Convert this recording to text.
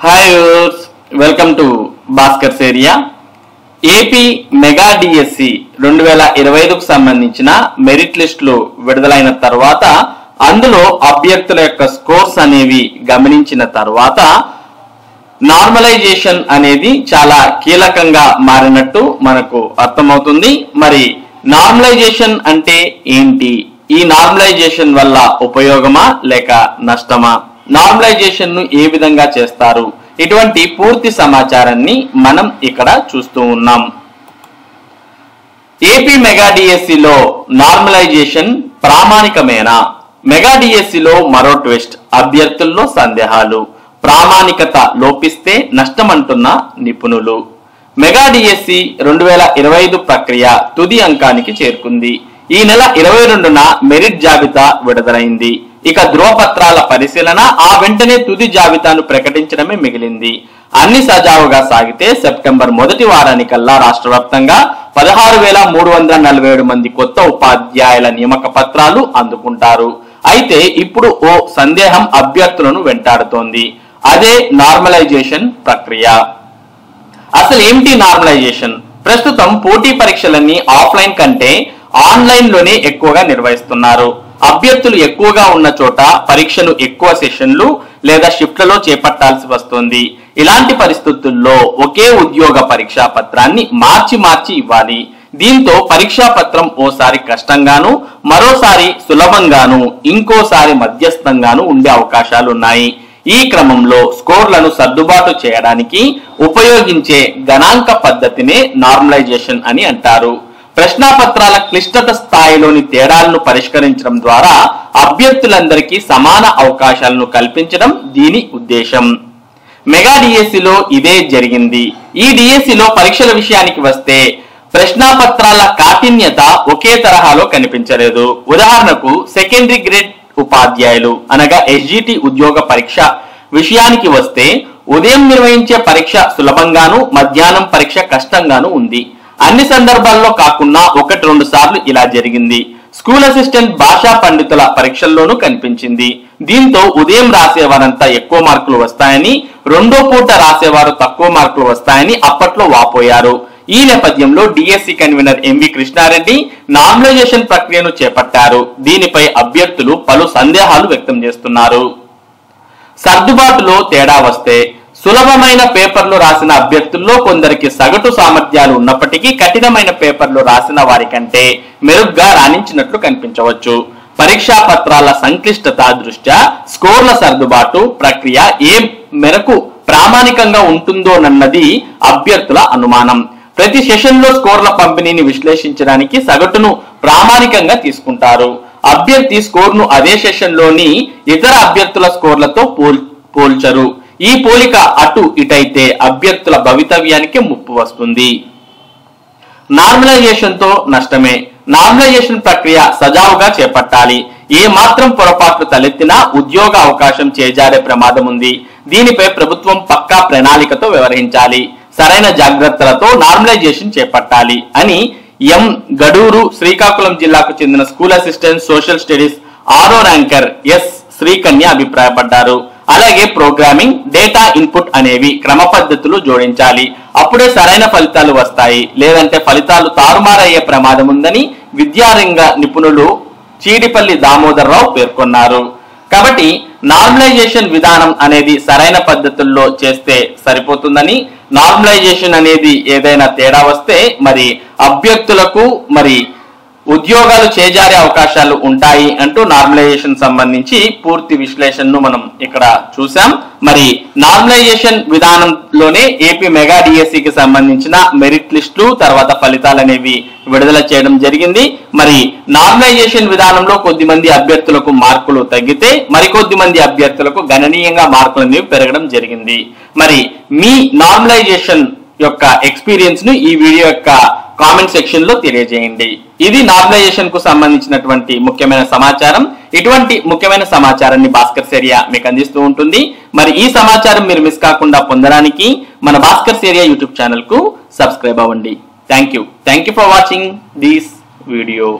Hi viewers, welcome to Bhaskar's area. AP mega DSC 2025కు సంబంధించిన merit లిస్టులు విడుదలైన తర్వాత అందులో అభ్యర్థుల యొక్క స్కోర్స్ అనేవి గమనించిన తర్వాత నార్మలైజేషన్ అనేది చాలా కీలకంగా మారినట్టు మనకు అర్థమవుతుంది. మరి నార్మలైజేషన్ అంటే ఏంటి? ఈ నార్మలైజేషన్ వల్ల ఉపయోగమా లేక నష్టమా? నార్మలైజేషన్ ను ఏ విధంగా చేస్తారు? ఇటువంటి పూర్తి సమాచారాన్ని మనం ఇక్కడ చూస్తూ ఉన్నాం. ఏపీ మెగా డిఎస్సిలో నార్మలైజేషన్ ప్రామాణికమేనా? మెగా డిఎస్సిలో మరో ట్విస్ట్, అభ్యర్థుల్లో సందేహాలు, ప్రామాణికత లోపిస్తే నష్టమంటున్న నిపుణులు. మెగా డిఎస్సి 2025 ప్రక్రియ తుది అంకానికి చేరుకుంది. ఈ నెల 22న మెరిట్ జాబితా విడుదలైంది. ఇక ధ్రువపత్రాల పరిశీలన, ఆ వెంటనే తుది జాబితాను ప్రకటించడమే మిగిలింది. అన్ని సజావుగా సాగితే సెప్టెంబర్ మొదటి వారానికల్లా రాష్ట్ర వ్యాప్తంగా 16,347 మంది కొత్త ఉపాధ్యాయుల నియామక పత్రాలు అందుకుంటారు. అయితే ఇప్పుడు ఓ సందేహం అభ్యర్థులను వెంటాడుతోంది. అదే నార్మలైజేషన్ ప్రక్రియ. అసలు ఏమిటి నార్మలైజేషన్? ప్రస్తుతం పోటీ పరీక్షలన్నీ ఆఫ్లైన్ కంటే ఆన్లైన్ లోనే ఎక్కువగా నిర్వహిస్తున్నారు. అభ్యర్థులు ఎక్కువగా ఉన్న చోట పరీక్షను ఎక్కువ సెషన్లు లేదా షిఫ్ట్లలో చేపట్టాల్సి వస్తుంది. ఇలాంటి పరిస్థితుల్లో ఒకే ఉద్యోగ పరీక్షా పత్రాన్ని మార్చి ఇవ్వాలి. దీంతో పరీక్షా పత్రం ఓసారి కష్టంగాను, మరోసారి సులభంగాను, ఇంకోసారి మధ్యస్థంగాను ఉండే అవకాశాలున్నాయి. ఈ క్రమంలో స్కోర్లను సర్దుబాటు చేయడానికి ఉపయోగించే గణాంక పద్ధతినే నార్మలైజేషన్ అని అంటారు. ప్రశ్నాపత్రాల క్లిష్టత స్థాయిలోని తేడాలను పరిష్కరించడం ద్వారా అభ్యర్థులందరికీ సమాన అవకాశాలను కల్పించడం దీని ఉద్దేశం. మెగా డిఎస్సిలో ఇదే జరిగింది. ఈ డిఎస్సిలో పరీక్షల విషయానికి వస్తే ప్రశ్నాపత్రాల కాఠిన్యత ఒకే తరహాలో కనిపించలేదు. ఉదాహరణకు సెకండరీ గ్రేడ్ ఉపాధ్యాయులు అనగా ఎస్జిటి ఉద్యోగ పరీక్ష విషయానికి వస్తే ఉదయం నిర్వహించే పరీక్ష సులభంగాను, మధ్యాహ్నం పరీక్ష కష్టంగాను ఉంది. అన్ని సందర్భాల్లో కాకుండా 1-2 సార్లు ఇలా జరిగింది. స్కూల్ అసిస్టెంట్ భాషా పండితుల పరీక్షల్లోనూ కనిపించింది. దీంతో ఉదయం రాసేవారంతా ఎక్కువ మార్కులు వస్తాయని, రెండో పూట రాసేవారు తక్కువ మార్కులు వస్తాయని అప్పట్లో వాపోయారు. ఈ నేపథ్యంలో DSC convener MV Krishna Reddy normalisation ప్రక్రియను చేపట్టారు. దీనిపై అభ్యర్థులు పలు సందేహాలు వ్యక్తం చేస్తున్నారు. సర్దుబాటులో తేడా వస్తే సులభమైన పేపర్లు రాసిన అభ్యర్థుల్లో కొందరికి సగటు సామర్థ్యాలు ఉన్నప్పటికీ కఠినమైన పేపర్లు రాసిన వారి కంటే మెరుగ్గా రాణించినట్లు కనిపించవచ్చు. పరీక్షా పత్రాల సంక్లిష్టత దృష్ట్యా స్కోర్ల సర్దుబాటు ప్రక్రియ ఏ మేరకు ప్రామాణికంగా ఉంటుందోనన్నది అభ్యర్థుల అనుమానం. ప్రతి సెషన్లో స్కోర్ల పంపిణీని విశ్లేషించడానికి సగటును ప్రామాణికంగా తీసుకుంటారు. అభ్యర్థి స్కోర్ను అదే సెషన్లోని ఇతర అభ్యర్థుల స్కోర్లతో పోల్చరు. ఈ పోలిక అటు ఇటైతే అభ్యర్థుల భవితవ్యానికి ముప్పు వస్తుంది. నార్మలైజేషన్ తో నష్టమే. నార్మలైజేషన్ ప్రక్రియ సజావుగా చేపట్టాలి. ఏ మాత్రం పొరపాట్లు తలెత్తినా ఉద్యోగ అవకాశం చేజారే ప్రమాదం ఉంది. దీనిపై ప్రభుత్వం పక్కా ప్రణాళికతో వ్యవహరించాలి. సరైన జాగ్రత్తలతో నార్మలైజేషన్ చేపట్టాలి అని ఎం గడూరు శ్రీకాకుళం జిల్లాకు చెందిన స్కూల్ అసిస్టెంట్ సోషల్ స్టడీస్ 6వ ర్యాంకర్ ఎస్ శ్రీకన్య అభిప్రాయపడ్డారు. అలాగే ప్రోగ్రామింగ్, డేటా ఇన్పుట్ అనేవి క్రమ పద్ధతులు జోడించాలి. అప్పుడే సరైన ఫలితాలు వస్తాయి. లేదంటే ఫలితాలు తారుమారయ్యే ప్రమాదం ఉందని విద్యారంగ నిపుణులు చీడిపల్లి దామోదర్రావు పేర్కొన్నారు. కాబట్టి నార్మలైజేషన్ విధానం అనేది సరైన పద్ధతుల్లో చేస్తే సరిపోతుందని, నార్మలైజేషన్ అనేది ఏదైనా తేడా వస్తే మరి అభ్యర్థులకు ఉద్యోగాలు చేజారే అవకాశాలు ఉంటాయి అంటూ నార్మలైజేషన్ సంబంధించి పూర్తి విశ్లేషణను మనం ఇక్కడ చూసాం. మరి నార్మలైజేషన్ విధానంలోనే ఏపీ మెగా డిఎస్సికి సంబంధించిన మెరిట్ లిస్టులు తర్వాత ఫలితాలు అనేవి విడుదల చేయడం జరిగింది. మరి నార్మలైజేషన్ విధానంలో కొద్దిమంది అభ్యర్థులకు మార్కులు తగ్గితే మరికొద్ది మంది అభ్యర్థులకు గణనీయంగా మార్కులు అనేవి పెరగడం జరిగింది. మరి మీ నార్మలైజేషన్ యొక్క ఎక్స్పీరియన్స్ ను ఈ వీడియో యొక్క కామెంట్ సెక్షన్ లో తెలియజేయండి. ఇది నార్మలైజేషన్ కు సంబంధించినటువంటి ముఖ్యమైన సమాచారం. ఇటువంటి ముఖ్యమైన సమాచారాన్ని భాస్కర్స్ ఏరియా మీకు అందిస్తూ ఉంటుంది. మరి ఈ సమాచారం మీరు మిస్ కాకుండా పొందడానికి మన భాస్కర్స్ ఏరియా యూట్యూబ్ ఛానల్ కు సబ్స్క్రైబ్ అవ్వండి. Thank you for watching this video.